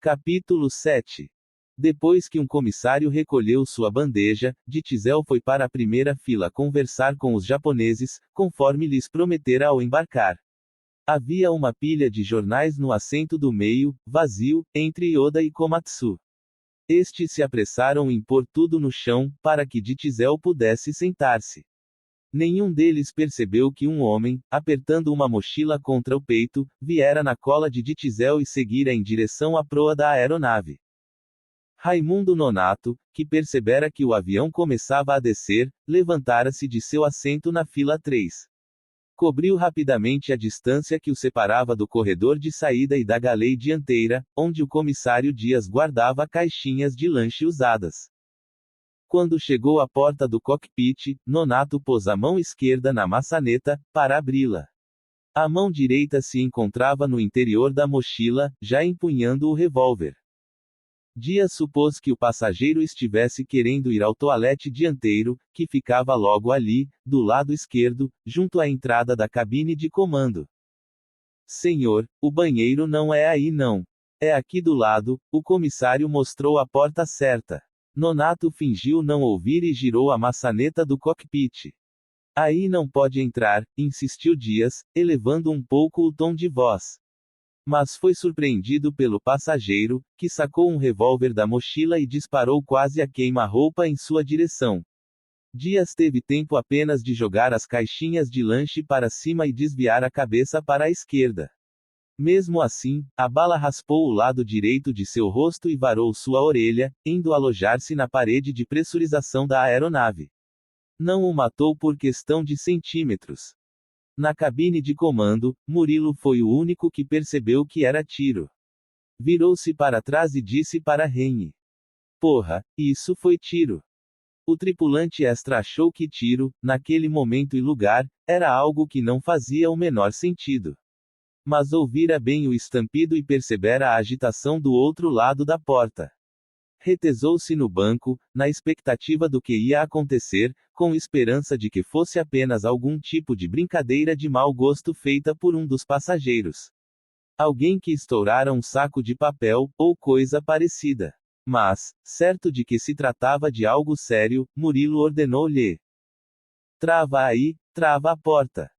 Capítulo 7. Depois que um comissário recolheu sua bandeja, Ditzel foi para a primeira fila conversar com os japoneses, conforme lhes prometera ao embarcar. Havia uma pilha de jornais no assento do meio, vazio, entre Oda e Komatsu. Estes se apressaram em pôr tudo no chão, para que Ditzel pudesse sentar-se. Nenhum deles percebeu que um homem, apertando uma mochila contra o peito, viera na cola de Ditzel e seguira em direção à proa da aeronave. Raimundo Nonato, que percebera que o avião começava a descer, levantara-se de seu assento na fila 3. Cobriu rapidamente a distância que o separava do corredor de saída e da galeia dianteira, onde o comissário Dias guardava caixinhas de lanche usadas. Quando chegou à porta do cockpit, Nonato pôs a mão esquerda na maçaneta, para abri-la. A mão direita se encontrava no interior da mochila, já empunhando o revólver. Dias supôs que o passageiro estivesse querendo ir ao toalete dianteiro, que ficava logo ali, do lado esquerdo, junto à entrada da cabine de comando. Senhor, o banheiro não é aí não. É aqui do lado, o comissário mostrou a porta certa. Nonato fingiu não ouvir e girou a maçaneta do cockpit. Aí não pode entrar, insistiu Dias, elevando um pouco o tom de voz. Mas foi surpreendido pelo passageiro, que sacou um revólver da mochila e disparou quase a queima-roupa em sua direção. Dias teve tempo apenas de jogar as caixinhas de lanche para cima e desviar a cabeça para a esquerda. Mesmo assim, a bala raspou o lado direito de seu rosto e varou sua orelha, indo alojar-se na parede de pressurização da aeronave. Não o matou por questão de centímetros. Na cabine de comando, Murilo foi o único que percebeu que era tiro. Virou-se para trás e disse para Renhe: Porra, isso foi tiro. O tripulante extra achou que tiro, naquele momento e lugar, era algo que não fazia o menor sentido. Mas ouvira bem o estampido e percebera a agitação do outro lado da porta. Retesou-se no banco, na expectativa do que ia acontecer, com esperança de que fosse apenas algum tipo de brincadeira de mau gosto feita por um dos passageiros. Alguém que estourara um saco de papel, ou coisa parecida. Mas, certo de que se tratava de algo sério, Murilo ordenou-lhe: Trava aí, trava a porta.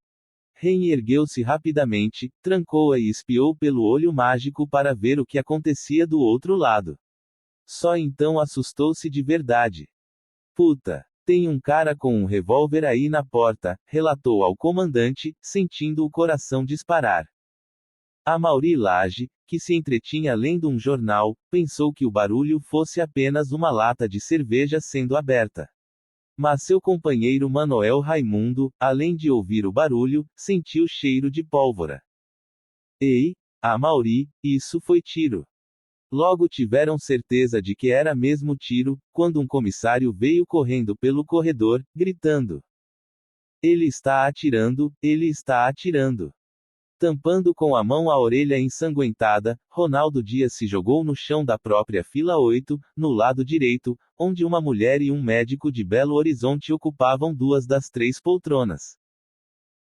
Renhe ergueu-se rapidamente, trancou-a e espiou pelo olho mágico para ver o que acontecia do outro lado. Só então assustou-se de verdade. Puta! Tem um cara com um revólver aí na porta, relatou ao comandante, sentindo o coração disparar. Amaury Lage, que se entretinha lendo um jornal, pensou que o barulho fosse apenas uma lata de cerveja sendo aberta. Mas seu companheiro Manoel Raimundo, além de ouvir o barulho, sentiu cheiro de pólvora. Ei, Amaury, isso foi tiro. Logo tiveram certeza de que era mesmo tiro, quando um comissário veio correndo pelo corredor, gritando: Ele está atirando, ele está atirando. Tampando com a mão a orelha ensanguentada, Ronaldo Dias se jogou no chão da própria fila 8, no lado direito, onde uma mulher e um médico de Belo Horizonte ocupavam 2 das 3 poltronas.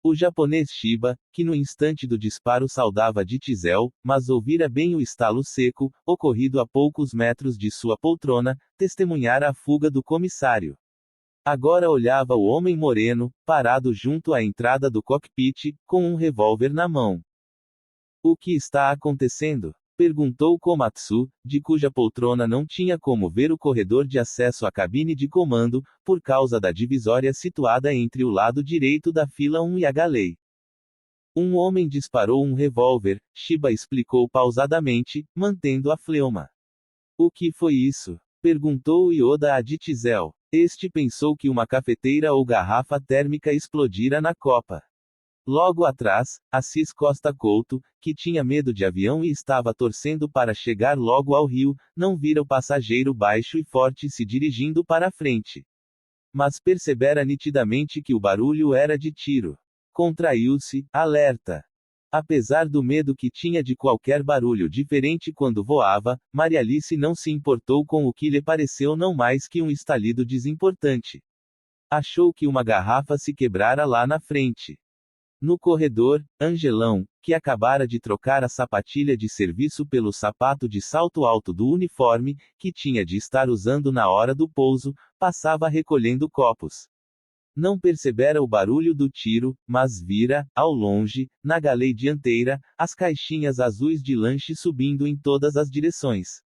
O japonês Shiba, que no instante do disparo saudava Ditzel, mas ouvira bem o estalo seco, ocorrido a poucos metros de sua poltrona, testemunhara a fuga do comissário. Agora olhava o homem moreno, parado junto à entrada do cockpit, com um revólver na mão. O que está acontecendo? Perguntou Komatsu, de cuja poltrona não tinha como ver o corredor de acesso à cabine de comando, por causa da divisória situada entre o lado direito da fila 1 e a galeia. Um homem disparou um revólver, Shiba explicou pausadamente, mantendo a fleuma. O que foi isso? Perguntou Yoda a Ditzel. Este pensou que uma cafeteira ou garrafa térmica explodira na copa. Logo atrás, Assis Costa Couto, que tinha medo de avião e estava torcendo para chegar logo ao Rio, não vira o passageiro baixo e forte se dirigindo para a frente. Mas percebera nitidamente que o barulho era de tiro. Contraiu-se, alerta. Apesar do medo que tinha de qualquer barulho diferente quando voava, Marialice não se importou com o que lhe pareceu não mais que um estalido desimportante. Achou que uma garrafa se quebrara lá na frente. No corredor, Angelão, que acabara de trocar a sapatilha de serviço pelo sapato de salto alto do uniforme, que tinha de estar usando na hora do pouso, passava recolhendo copos. Não percebera o barulho do tiro, mas vira, ao longe, na galei dianteira, as caixinhas azuis de lanche subindo em todas as direções.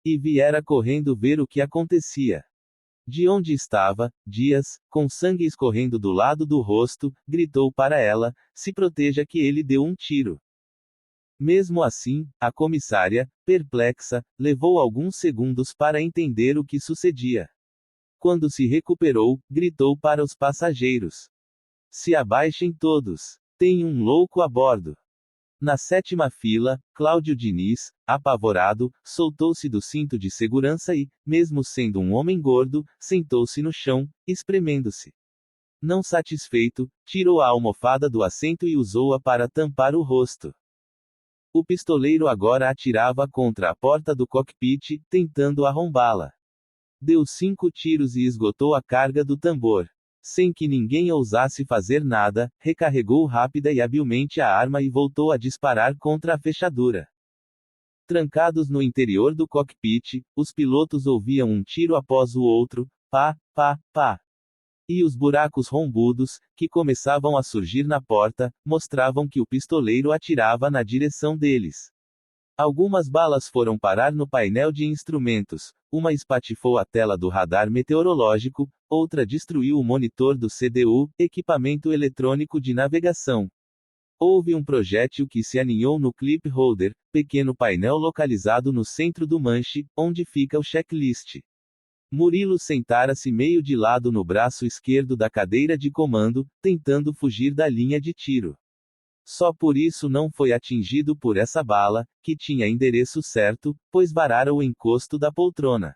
E viera correndo ver o que acontecia. De onde estava, Dias, com sangue escorrendo do lado do rosto, gritou para ela: se proteja que ele deu um tiro. Mesmo assim, a comissária, perplexa, levou alguns segundos para entender o que sucedia. Quando se recuperou, gritou para os passageiros: se abaixem todos. Tem um louco a bordo. Na sétima fila, Cláudio Diniz, apavorado, soltou-se do cinto de segurança e, mesmo sendo um homem gordo, sentou-se no chão, espremendo-se. Não satisfeito, tirou a almofada do assento e usou-a para tampar o rosto. O pistoleiro agora atirava contra a porta do cockpit, tentando arrombá-la. Deu 5 tiros e esgotou a carga do tambor. Sem que ninguém ousasse fazer nada, recarregou rápida e habilmente a arma e voltou a disparar contra a fechadura. Trancados no interior do cockpit, os pilotos ouviam um tiro após o outro, pá, pá, pá. E os buracos rombudos, que começavam a surgir na porta, mostravam que o pistoleiro atirava na direção deles. Algumas balas foram parar no painel de instrumentos, uma espatifou a tela do radar meteorológico, outra destruiu o monitor do CDU, equipamento eletrônico de navegação. Houve um projétil que se aninhou no clip holder, pequeno painel localizado no centro do manche, onde fica o checklist. Murilo sentara-se meio de lado no braço esquerdo da cadeira de comando, tentando fugir da linha de tiro. Só por isso não foi atingido por essa bala, que tinha endereço certo, pois varara o encosto da poltrona.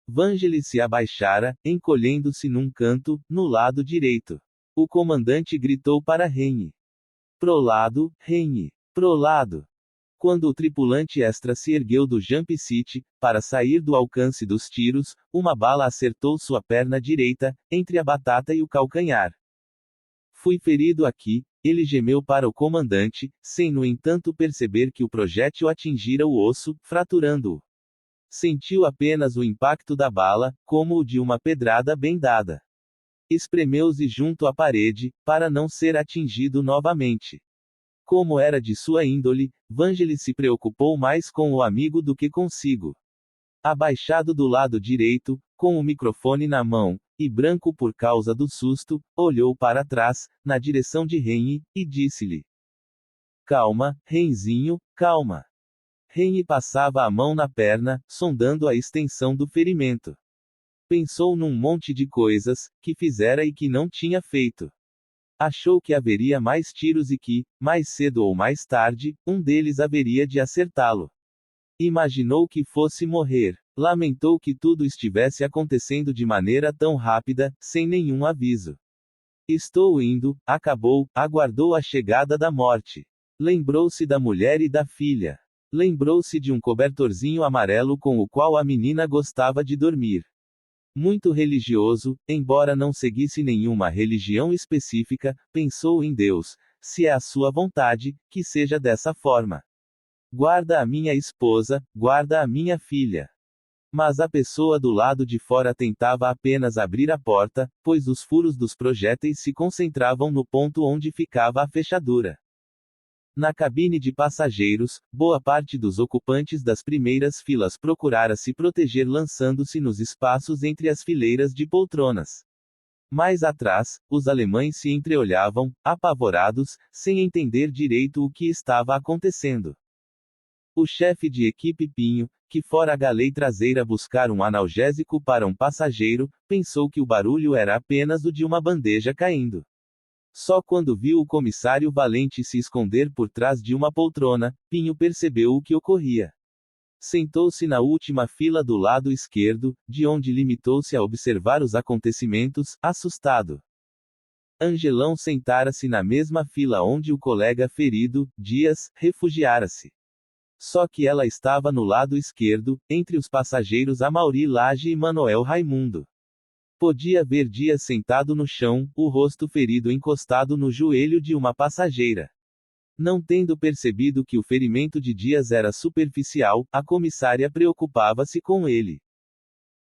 Vangelis se abaixara, encolhendo-se num canto, no lado direito. O comandante gritou para Renhe: pro lado, Renhe. Pro lado. Quando o tripulante extra se ergueu do jump seat, para sair do alcance dos tiros, uma bala acertou sua perna direita, entre a batata e o calcanhar. Fui ferido aqui, ele gemeu para o comandante, sem no entanto perceber que o projétil atingira o osso, fraturando-o. Sentiu apenas o impacto da bala, como o de uma pedrada bem dada. Espremeu-se junto à parede, para não ser atingido novamente. Como era de sua índole, Vangelis se preocupou mais com o amigo do que consigo. Abaixado do lado direito, com o microfone na mão, e branco por causa do susto, olhou para trás, na direção de Renhe, e disse-lhe: calma, Renzinho, calma. Renhe passava a mão na perna, sondando a extensão do ferimento. Pensou num monte de coisas, que fizera e que não tinha feito. Achou que haveria mais tiros e que, mais cedo ou mais tarde, um deles haveria de acertá-lo. Imaginou que fosse morrer. Lamentou que tudo estivesse acontecendo de maneira tão rápida, sem nenhum aviso. Estou indo, acabou, aguardou a chegada da morte. Lembrou-se da mulher e da filha. Lembrou-se de um cobertorzinho amarelo com o qual a menina gostava de dormir. Muito religioso, embora não seguisse nenhuma religião específica, pensou em Deus: se é a sua vontade, que seja dessa forma. Guarda a minha esposa, guarda a minha filha. Mas a pessoa do lado de fora tentava apenas abrir a porta, pois os furos dos projéteis se concentravam no ponto onde ficava a fechadura. Na cabine de passageiros, boa parte dos ocupantes das primeiras filas procurara se proteger lançando-se nos espaços entre as fileiras de poltronas. Mais atrás, os alemães se entreolhavam, apavorados, sem entender direito o que estava acontecendo. O chefe de equipe Pinho, que fora a galei traseira buscar um analgésico para um passageiro, pensou que o barulho era apenas o de uma bandeja caindo. Só quando viu o comissário Valente se esconder por trás de uma poltrona, Pinho percebeu o que ocorria. Sentou-se na última fila do lado esquerdo, de onde limitou-se a observar os acontecimentos, assustado. Angelão sentara-se na mesma fila onde o colega ferido, Dias, refugiara-se. Só que ela estava no lado esquerdo, entre os passageiros Amaury Lage e Manoel Raimundo. Podia ver Dias sentado no chão, o rosto ferido encostado no joelho de uma passageira. Não tendo percebido que o ferimento de Dias era superficial, a comissária preocupava-se com ele.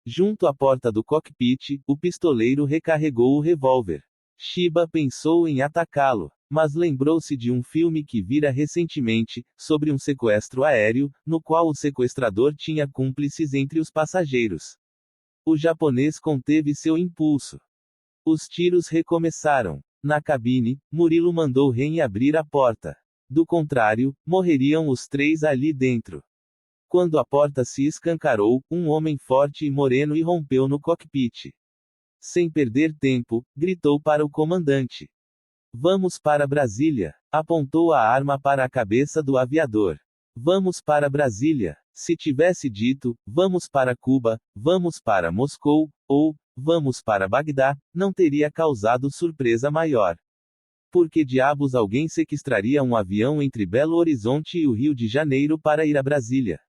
Junto à porta do cockpit, o pistoleiro recarregou o revólver. Shiba pensou em atacá-lo, mas lembrou-se de um filme que vira recentemente, sobre um sequestro aéreo, no qual o sequestrador tinha cúmplices entre os passageiros. O japonês conteve seu impulso. Os tiros recomeçaram. Na cabine, Murilo mandou Ren abrir a porta. Do contrário, morreriam os três ali dentro. Quando a porta se escancarou, um homem forte e moreno irrompeu no cockpit. Sem perder tempo, gritou para o comandante. Vamos para Brasília. Apontou a arma para a cabeça do aviador. Vamos para Brasília. Se tivesse dito, vamos para Cuba, vamos para Moscou, ou, vamos para Bagdá, não teria causado surpresa maior. Por que diabos alguém sequestraria um avião entre Belo Horizonte e o Rio de Janeiro para ir a Brasília?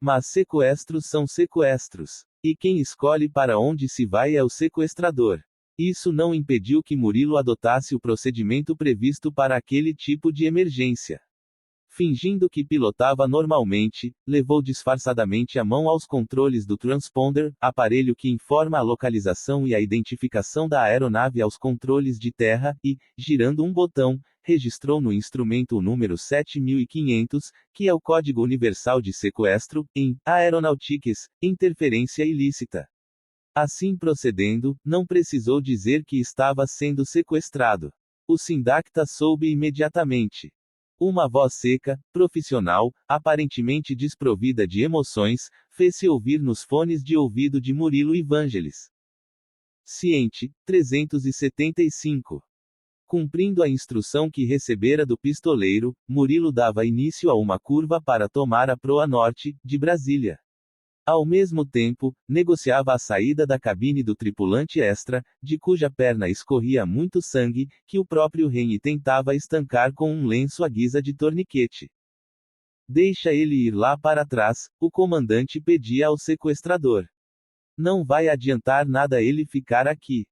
Mas sequestros são sequestros. E quem escolhe para onde se vai é o sequestrador. Isso não impediu que Murilo adotasse o procedimento previsto para aquele tipo de emergência. Fingindo que pilotava normalmente, levou disfarçadamente a mão aos controles do transponder, aparelho que informa a localização e a identificação da aeronave aos controles de terra, e, girando um botão, registrou no instrumento o número 7500, que é o código universal de sequestro, em Aeronautiques, interferência ilícita. Assim procedendo, não precisou dizer que estava sendo sequestrado. O sindacta soube imediatamente. Uma voz seca, profissional, aparentemente desprovida de emoções, fez-se ouvir nos fones de ouvido de Murilo Evangelis. Ciente, 375. Cumprindo a instrução que recebera do pistoleiro, Murilo dava início a uma curva para tomar a proa norte, de Brasília. Ao mesmo tempo, negociava a saída da cabine do tripulante extra, de cuja perna escorria muito sangue, que o próprio Ren tentava estancar com um lenço à guisa de torniquete. Deixa ele ir lá para trás, o comandante pedia ao sequestrador. Não vai adiantar nada ele ficar aqui.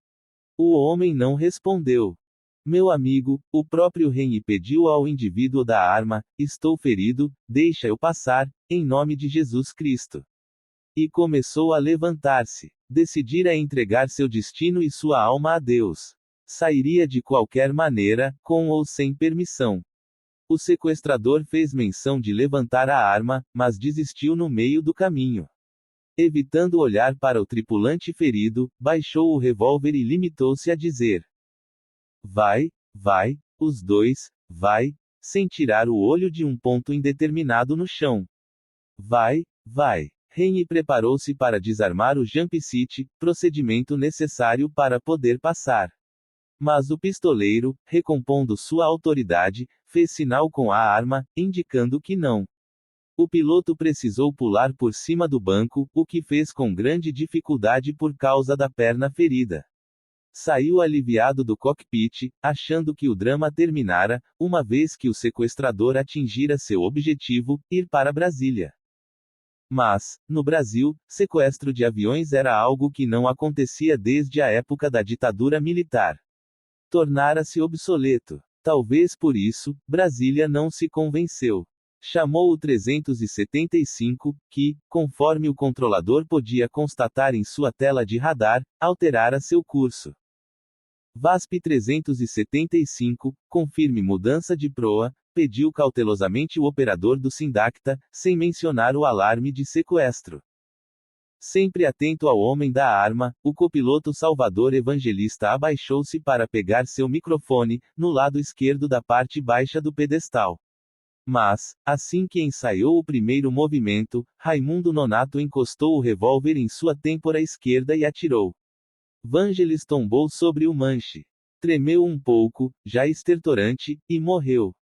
O homem não respondeu. Meu amigo, o próprio Ren pediu ao indivíduo da arma, estou ferido, deixa eu passar, em nome de Jesus Cristo. E começou a levantar-se. Decidira entregar seu destino e sua alma a Deus. Sairia de qualquer maneira, com ou sem permissão. O sequestrador fez menção de levantar a arma, mas desistiu no meio do caminho. Evitando olhar para o tripulante ferido, baixou o revólver e limitou-se a dizer: Vai, os dois, vai, sem tirar o olho de um ponto indeterminado no chão. Vai. Ren preparou-se para desarmar o jump seat, procedimento necessário para poder passar. Mas o pistoleiro, recompondo sua autoridade, fez sinal com a arma, indicando que não. O piloto precisou pular por cima do banco, o que fez com grande dificuldade por causa da perna ferida. Saiu aliviado do cockpit, achando que o drama terminara, uma vez que o sequestrador atingira seu objetivo, ir para Brasília. Mas, no Brasil, sequestro de aviões era algo que não acontecia desde a época da ditadura militar. Tornara-se obsoleto. Talvez por isso, Brasília não se convenceu. Chamou o 375, que, conforme o controlador podia constatar em sua tela de radar, alterara seu curso. VASP 375, confirme mudança de proa, pediu cautelosamente o operador do sindacta, sem mencionar o alarme de sequestro. Sempre atento ao homem da arma, o copiloto Salvador Evangelista abaixou-se para pegar seu microfone, no lado esquerdo da parte baixa do pedestal. Mas, assim que ensaiou o primeiro movimento, Raimundo Nonato encostou o revólver em sua têmpora esquerda e atirou. Vangelis tombou sobre o manche. Tremeu um pouco, já estertorante, e morreu.